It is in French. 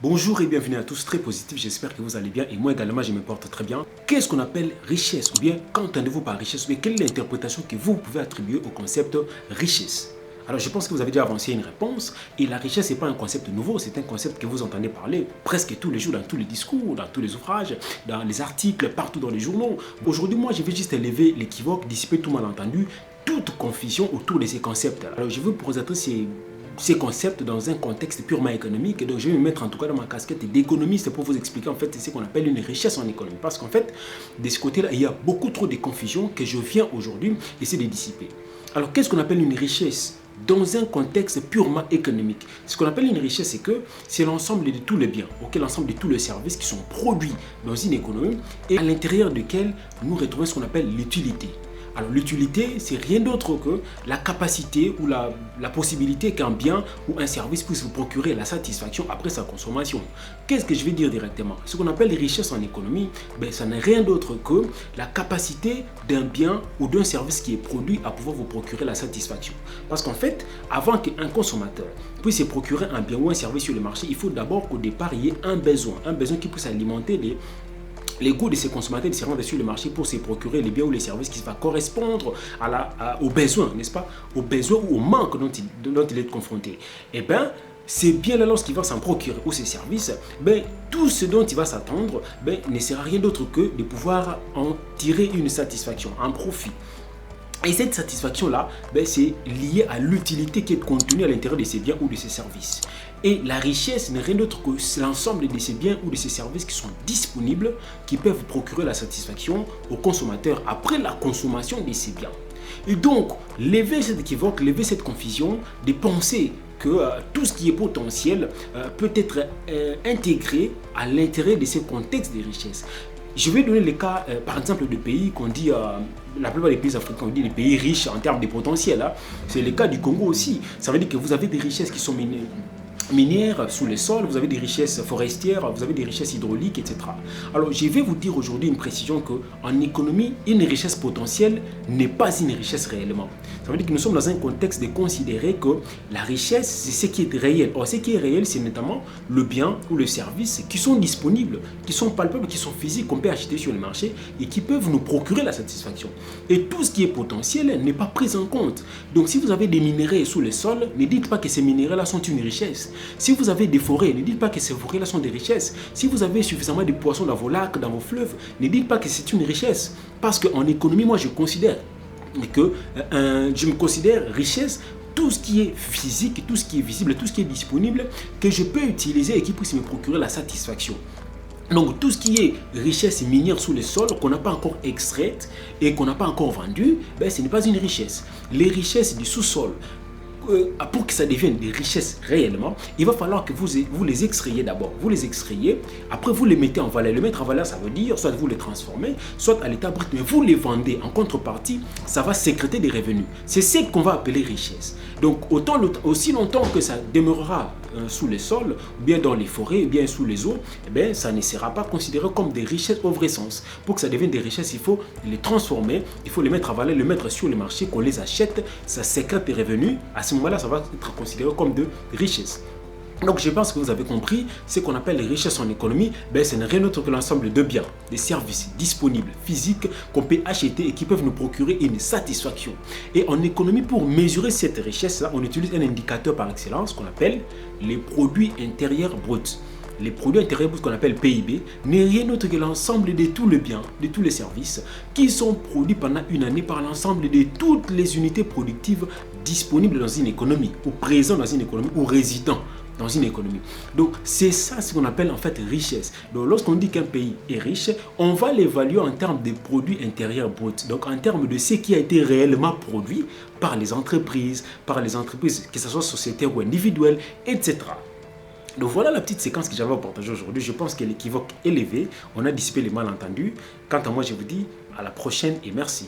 Bonjour et bienvenue à tous, très positif, j'espère que vous allez bien et moi également je me porte très bien. Qu'est-ce qu'on appelle richesse ou bien qu'entendez-vous par richesse ou bien quelle est l'interprétation que vous pouvez attribuer au concept richesse? Alors je pense que vous avez déjà avancé une réponse et la richesse n'est pas un concept nouveau, c'est un concept que vous entendez parler presque tous les jours dans tous les discours, dans tous les ouvrages, dans les articles, partout dans les journaux. Aujourd'hui moi je vais juste élever l'équivoque, dissiper tout malentendu, toute confusion autour de ces concepts. Alors je veux vous présenter ces concepts dans un contexte purement économique. Et donc je vais me mettre en tout cas dans ma casquette d'économiste pour vous expliquer en fait ce qu'on appelle une richesse en économie. Parce qu'en fait, de ce côté-là, il y a beaucoup trop de confusion que je viens aujourd'hui essayer de dissiper. Alors qu'est-ce qu'on appelle une richesse dans un contexte purement économique? Ce qu'on appelle une richesse, c'est que c'est l'ensemble de tous les biens, l'ensemble de tous les services qui sont produits dans une économie et à l'intérieur duquel nous retrouvons ce qu'on appelle l'utilité. Alors l'utilité, c'est rien d'autre que la capacité ou la possibilité qu'un bien ou un service puisse vous procurer la satisfaction après sa consommation. Qu'est-ce que je vais dire directement? Ce qu'on appelle richesse en économie, ça n'est rien d'autre que la capacité d'un bien ou d'un service qui est produit à pouvoir vous procurer la satisfaction. Parce qu'en fait, avant qu'un consommateur puisse se procurer un bien ou un service sur le marché, il faut d'abord qu'au départ, il y ait un besoin qui puisse alimenter les goûts de ces consommateurs de se rendre sur le marché pour se procurer les biens ou les services qui vont correspondre aux besoins, n'est-ce pas? Aux besoins ou au manque dont il est confronté. Et bien, ces biens-là, lorsqu'il va s'en procurer ou ces services, tout ce dont il va s'attendre ne sera rien d'autre que de pouvoir en tirer une satisfaction, un profit. Et cette satisfaction-là, c'est lié à l'utilité qui est contenue à l'intérieur de ces biens ou de ces services. Et la richesse n'est rien d'autre que l'ensemble de ces biens ou de ces services qui sont disponibles, qui peuvent procurer la satisfaction aux consommateurs après la consommation de ces biens. Et donc, lever cet équivoque, lever cette confusion, de penser que tout ce qui est potentiel peut être intégré à l'intérieur de ces contextes de richesse. Je vais donner le cas, par exemple, de pays qu'on dit, la plupart des pays africains, on dit des pays riches en termes de potentiel. C'est le cas du Congo aussi. Ça veut dire que vous avez des richesses qui sont minières sous les sols, vous avez des richesses forestières, vous avez des richesses hydrauliques, etc. Alors, je vais vous dire aujourd'hui une précision qu'en économie, une richesse potentielle n'est pas une richesse réellement. Ça veut dire que nous sommes dans un contexte de considérer que la richesse, c'est ce qui est réel. Or, ce qui est réel, c'est notamment le bien ou le service qui sont disponibles, qui sont palpables, qui sont physiques, qu'on peut acheter sur le marché et qui peuvent nous procurer la satisfaction. Et tout ce qui est potentiel n'est pas pris en compte. Donc, si vous avez des minéraux sous le sol, ne dites pas que ces minéraux-là sont une richesse. Si vous avez des forêts, ne dites pas que ces forêts-là sont des richesses. Si vous avez suffisamment de poissons dans vos lacs, dans vos fleuves, ne dites pas que c'est une richesse. Parce qu'en économie, moi, je me considère richesse tout ce qui est physique, tout ce qui est visible, tout ce qui est disponible, que je peux utiliser et qui puisse me procurer la satisfaction. Donc tout ce qui est richesse minière sous le sol qu'on n'a pas encore extraite et qu'on n'a pas encore vendue, ce n'est pas une richesse. Les richesses du sous-sol, pour que ça devienne des richesses réellement, il va falloir que vous les extrayez d'abord. Vous les extrayez, après vous les mettez en valeur. Le mettre en valeur, ça veut dire soit vous les transformez, soit à l'état brut, mais vous les vendez. En contrepartie, ça va sécréter des revenus. C'est ce qu'on va appeler richesse. Donc aussi longtemps que ça demeurera sous les sols, ou bien dans les forêts, ou bien sous les eaux, ça ne sera pas considéré comme des richesses au vrai sens. Pour que ça devienne des richesses, il faut les transformer, il faut les mettre en valeur, les mettre sur le marché, qu'on les achète, ça sécrète des revenus. À ce moment-là, ça va être considéré comme de richesses. Donc je pense que vous avez compris, ce qu'on appelle les richesses en économie, ce n'est rien d'autre que l'ensemble de biens, de services disponibles, physiques, qu'on peut acheter et qui peuvent nous procurer une satisfaction. Et en économie, pour mesurer cette richesse-là, on utilise un indicateur par excellence qu'on appelle les produits intérieurs bruts. Les produits intérieurs bruts qu'on appelle PIB n'est rien d'autre que l'ensemble de tous les biens, de tous les services qui sont produits pendant une année par l'ensemble de toutes les unités productives disponibles dans une économie, ou présentes dans une économie, ou résidents dans une économie. Donc c'est ça ce qu'on appelle en fait richesse. Donc lorsqu'on dit qu'un pays est riche, on va l'évaluer en termes de produits intérieurs bruts. Donc en termes de ce qui a été réellement produit par les entreprises, que ce soit sociétaires ou individuelles, etc. Donc voilà la petite séquence que j'avais à partager aujourd'hui. Je pense que l'équivoque est levé. On a dissipé les malentendus. Quant à moi, je vous dis à la prochaine et merci.